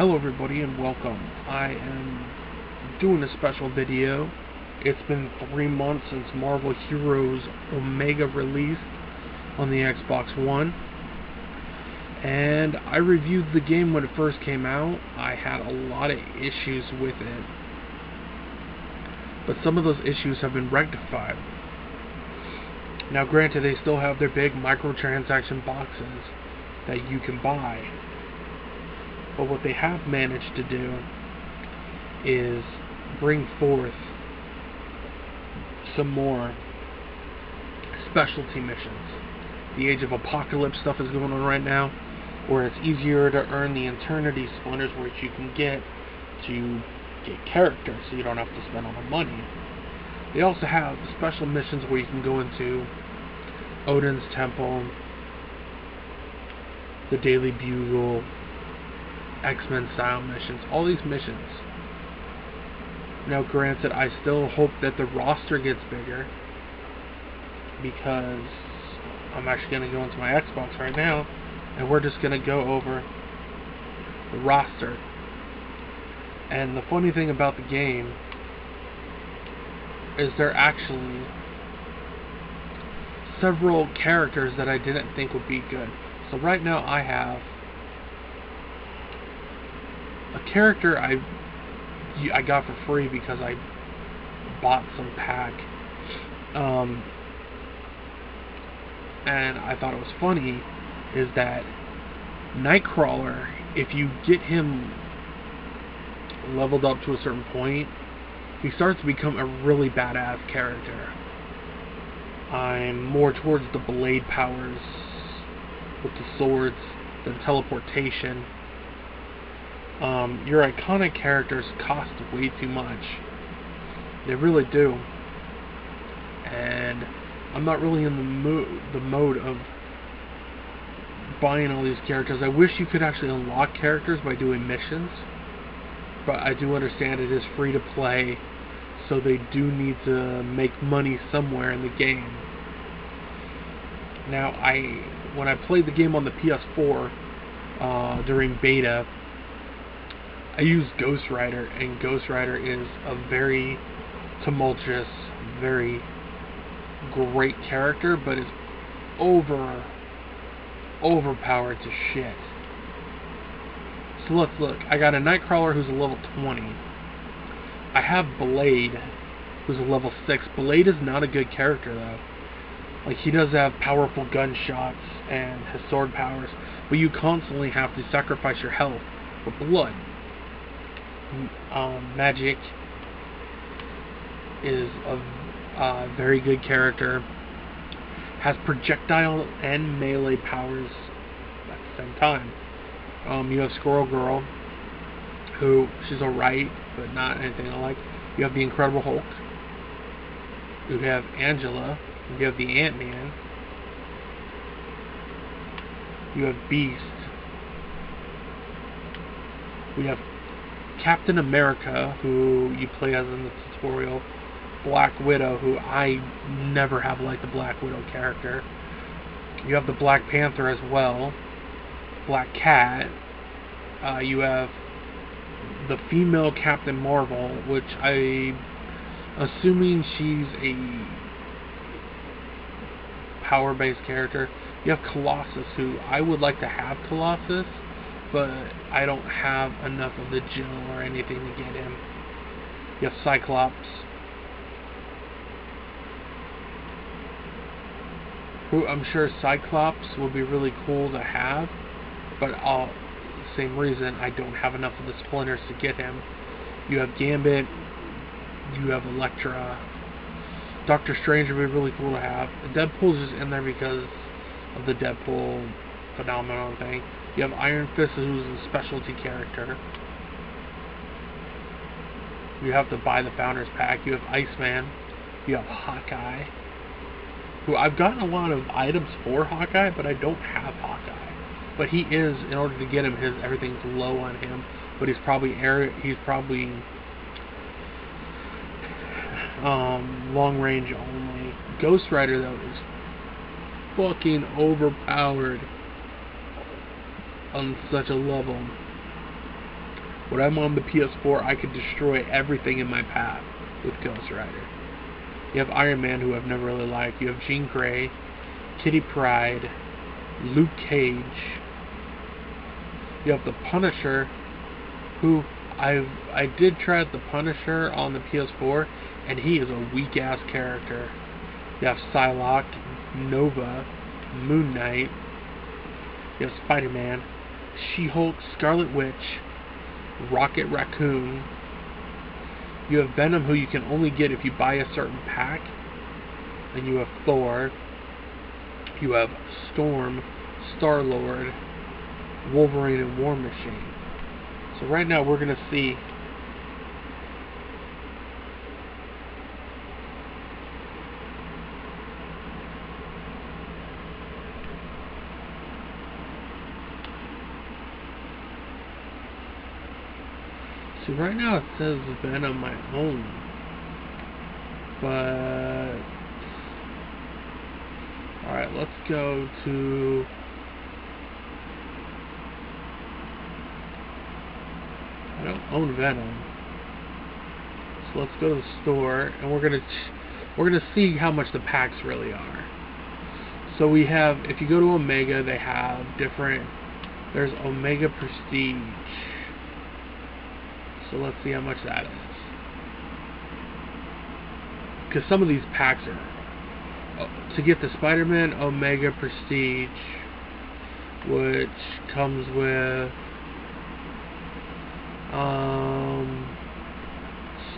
Hello everybody and welcome. I am doing a special video. It's been 3 months since Marvel Heroes Omega released on the Xbox One, and I reviewed the game when it first came out. I had a lot of issues with it, but some of those issues have been rectified. Now granted, they still have their big microtransaction boxes that you can buy, but what they have managed to do is bring forth some more specialty missions. The Age of Apocalypse stuff is going on right now, where it's easier to earn the Eternity Splinters, which you can get to get characters, so you don't have to spend all the money. They also have special missions where you can go into Odin's Temple, the Daily Bugle, X-Men style missions, all these missions. Now granted, I still hope that the roster gets bigger, because I'm actually going to go into my Xbox right now and we're just going to go over the roster. And the funny thing about the game is there are actually several characters that I didn't think would be good. So right now I have a character I got for free because I bought some pack, and I thought it was funny, is that Nightcrawler, if you get him leveled up to a certain point, he starts to become a really badass character. I'm more towards the blade powers with the swords, the teleportation. Your iconic characters cost way too much. They really do. And I'm not really in the mode of buying all these characters. I wish you could actually unlock characters by doing missions, but I do understand it is free to play, so they do need to make money somewhere in the game. Now, when I played the game on the PS4 during beta, I used Ghost Rider, and Ghost Rider is a very tumultuous, very great character, but is overpowered to shit. So let's look. I got a Nightcrawler who's a level 20. I have Blade, who's a level 6. Blade is not a good character, though. Like, he does have powerful gunshots and his sword powers, but you constantly have to sacrifice your health for blood. Magik is a very good character. Has projectile and melee powers at the same time. You have Squirrel Girl, who, she's alright, but not anything I like. You have the Incredible Hulk. You have Angela. You have the Ant-Man. You have Beast. We have Captain America, who you play as in the tutorial. Black Widow, who I never have liked the Black Widow character. You have the Black Panther as well. Black Cat. You have the female Captain Marvel, which I'm assuming she's a power-based character. You have Colossus, who I would like to have Colossus, but I don't have enough of the gel or anything to get him. You have Cyclops, who I'm sure Cyclops would be really cool to have, but same reason, I don't have enough of the splinters to get him. You have Gambit, you have Elektra. Doctor Strange would be really cool to have. Deadpool's just in there because of the Deadpool phenomenon thing. You have Iron Fist, who's a specialty character. You have to buy the Founders Pack. You have Iceman. You have Hawkeye, who I've gotten a lot of items for Hawkeye, but I don't have Hawkeye. But he is, in order to get him, everything's low on him. But he's probably long range only. Ghost Rider, though, is fucking overpowered on such a level. When I'm on the PS4, I can destroy everything in my path with Ghost Rider. You have Iron Man, who I've never really liked. You have Jean Grey, Kitty Pryde, Luke Cage. You have the Punisher, who I did try the Punisher on the PS4, and he is a weak-ass character. You have Psylocke, Nova, Moon Knight. You have Spider-Man, She-Hulk, Scarlet Witch, Rocket Raccoon. You have Venom, who you can only get if you buy a certain pack. And you have Thor. You have Storm, Star-Lord, Wolverine, and War Machine. So right now we're going to see right now it says Venom I own, but alright, let's go to I don't own Venom, so let's go to the store and we're gonna see how much the packs really are. So we have, if you go to Omega, they have different, there's Omega Prestige. So let's see how much that is. Because some of these packs are... to get the Spider-Man Omega Prestige, which comes with...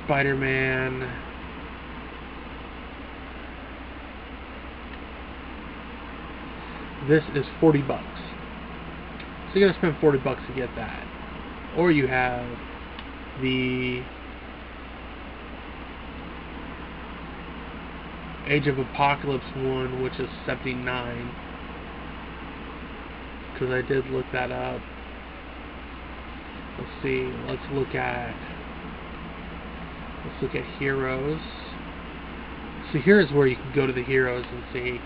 Spider-Man... This is $40. So you're going to spend $40 to get that. Or you have the Age of Apocalypse one, which is $79, because I did look that up. Let's see, let's look at Heroes. So here's where you can go to the Heroes and see,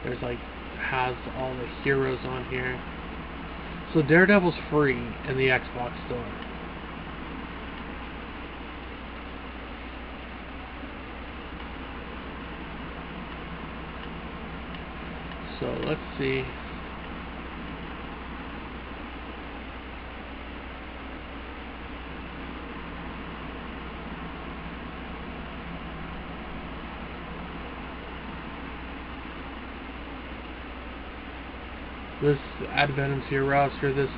there's like, has all the Heroes on here. So Daredevil's free in the Xbox store. So let's see. This add Venom to your roster. This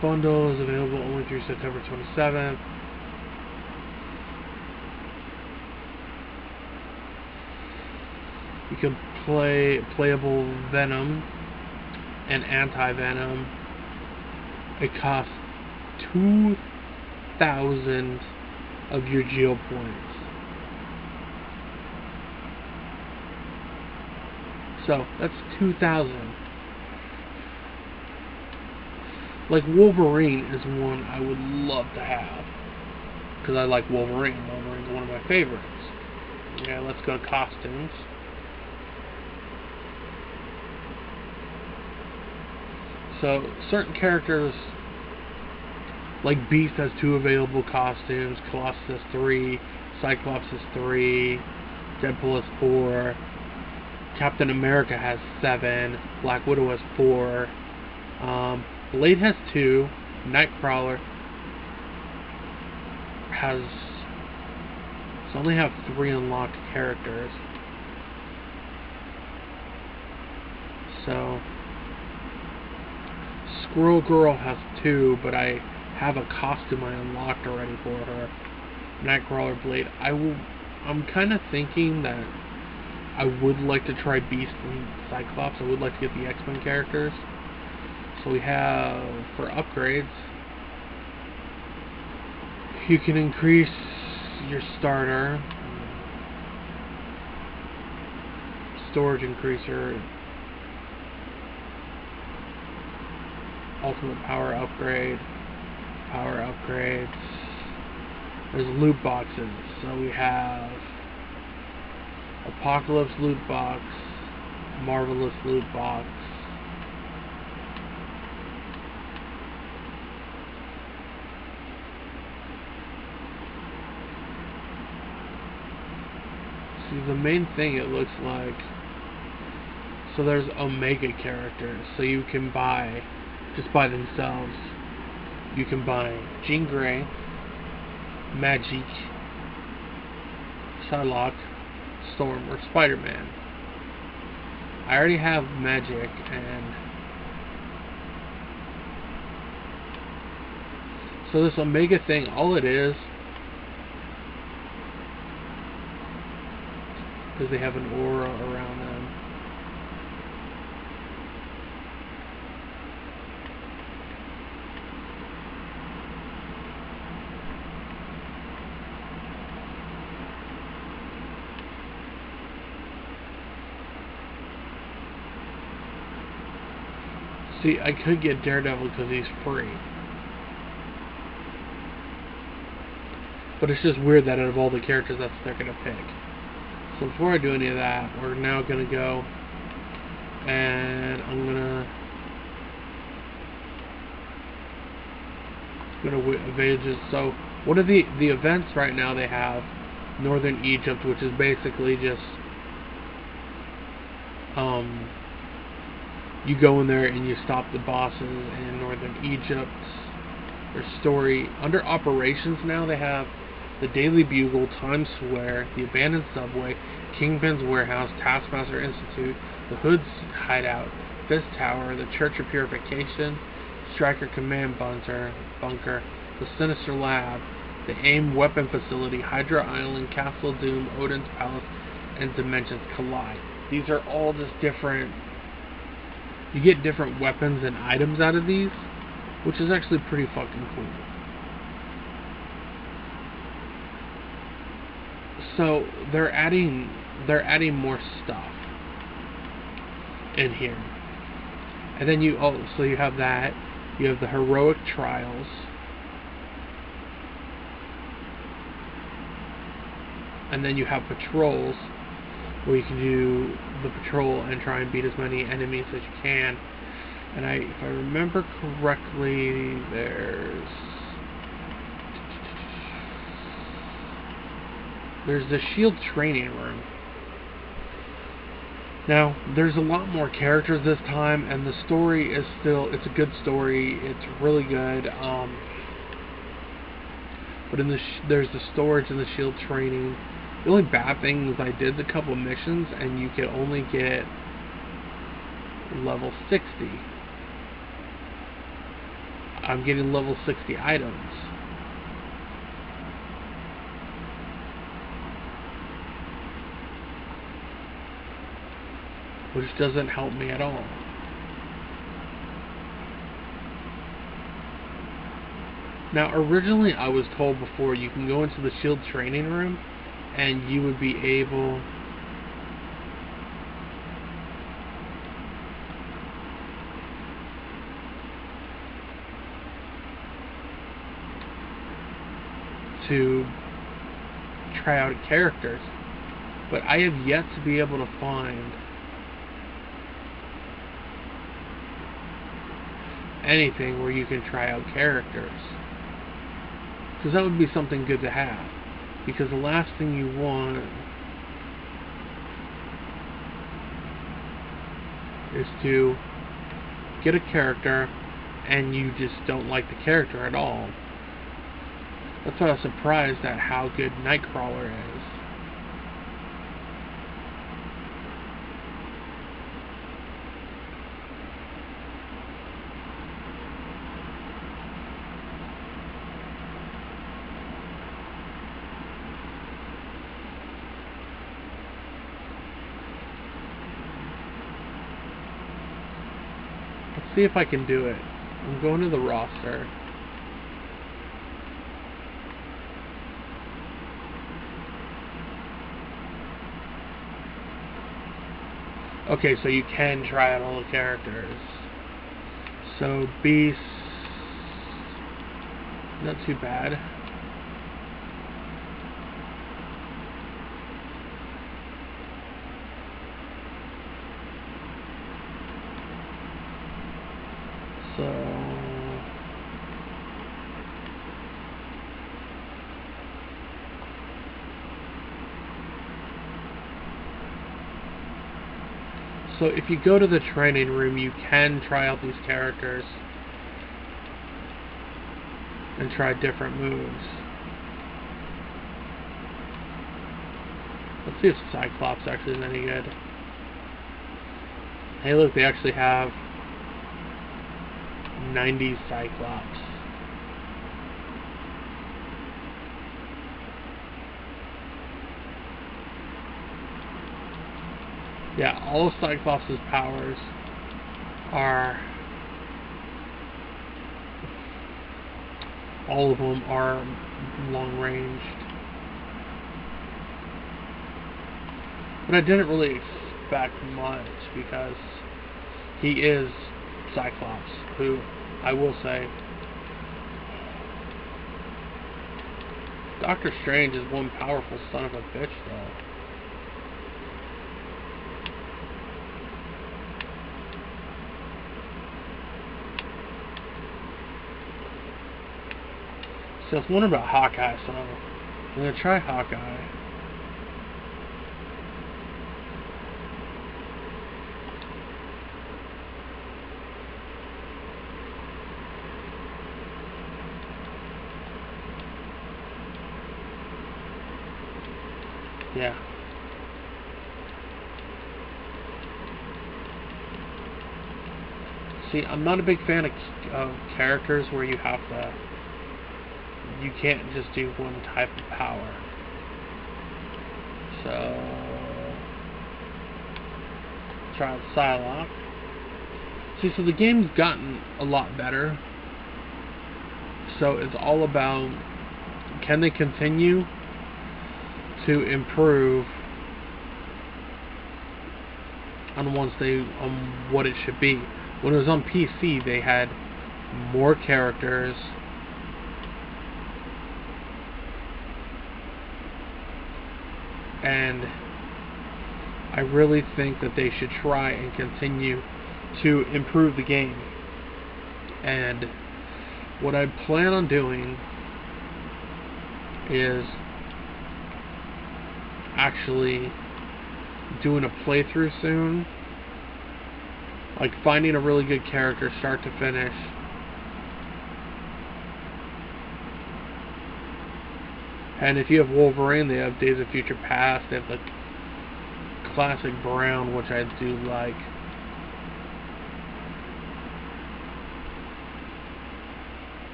bundle is available only through September 27th. You can play playable Venom and Anti-Venom. It costs 2,000 of your Geo points. So that's 2,000. Like Wolverine is one I would love to have, because I like Wolverine. Wolverine's one of my favorites. Yeah, let's go to costumes. So, certain characters, like Beast has 2 available costumes, Colossus has 3, Cyclops has 3, Deadpool has 4, Captain America has 7, Black Widow has 4, Blade has 2, Nightcrawler has, so I only have 3 unlocked characters. So, Squirrel Girl has 2, but I have a costume I unlocked already for her. Nightcrawler, Blade. I'm kind of thinking that I would like to try Beast and Cyclops. I would like to get the X-Men characters. So we have, for upgrades, you can increase your starter, storage increaser, ultimate power upgrade, power upgrades. There's loot boxes. So we have Apocalypse loot box, Marvelous loot box, See, the main thing it looks like, so there's Omega characters, so you can buy, just by themselves, you can buy Jean Grey, Magik, Psylocke, Storm, or Spider-Man. I already have Magik, and so this Omega thing, all it is they have an aura around them. See, I could get Daredevil because he's free. But it's just weird that out of all the characters, that's what they're going to pick. So before I do any of that, we're now going to go and I'm going to evade this. So what are the events right now? They have Northern Egypt, which is basically just you go in there and you stop the bosses in Northern Egypt. Their story under operations now, they have the Daily Bugle, Times Square, the Abandoned Subway, Kingpin's Warehouse, Taskmaster Institute, the Hood's Hideout, Fist Tower, the Church of Purification, Stryker Command Bunker, the Sinister Lab, the AIM Weapon Facility, Hydra Island, Castle Doom, Odin's Palace, and Dimensions Collide. These are all just different. You get different weapons and items out of these, which is actually pretty fucking cool. So they're adding more stuff in here, and then you have that. You have the Heroic Trials, and then you have patrols where you can do the patrol and try and beat as many enemies as you can. And if I remember correctly, there's the Shield training room. Now, there's a lot more characters this time, and the story is it's a good story. It's really good. But there's the storage and the Shield training. The only bad thing is I did a couple of missions, and you could only get level 60. I'm getting level 60 items. Which doesn't help me at all. Now, originally I was told before you can go into the Shield training room and you would be able to try out characters, but I have yet to be able to find anything where you can try out characters, because that would be something good to have, because the last thing you want is to get a character and you just don't like the character at all. That's why I was surprised at how good Nightcrawler is. Let's see if I can do it. I'm going to the roster. Okay, so you can try out all the characters. So Beast, not too bad. So So if you go to the training room, you can try out these characters and try different moves. Let's see if Cyclops actually is any good. Hey look, they actually have 90 Cyclops. Yeah, all of Cyclops' powers are... all of them are long-ranged. But I didn't really expect much because he is Cyclops, who, I will say, Doctor Strange is one powerful son of a bitch, though. So I was wondering about Hawkeye, so I'm going to try Hawkeye. Yeah. See, I'm not a big fan of characters where you have to... you can't just do one type of power. So... try out Psylocke. See, so the game's gotten a lot better. So it's all about... can they continue to improve on what it should be. When it was on PC, they had more characters, and I really think that they should try and continue to improve the game. And what I plan on doing is actually doing a playthrough soon, like finding a really good character start to finish, and if you have Wolverine, they have Days of Future Past, they have the classic Brown, which I do like.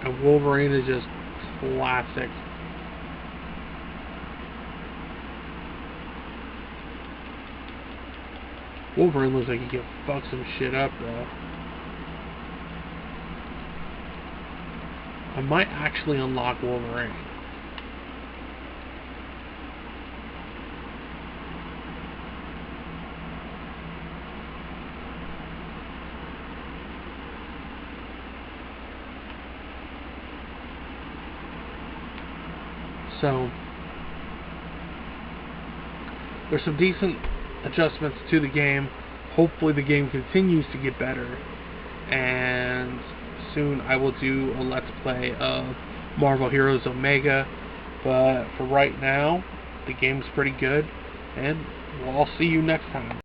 And Wolverine is just classic. Wolverine looks like he could fuck some shit up, though. I might actually unlock Wolverine. So, there's some decent adjustments to the game. Hopefully the game continues to get better, and soon I will do a Let's Play of Marvel Heroes Omega. But for right now, the game's pretty good, and we'll all see you next time.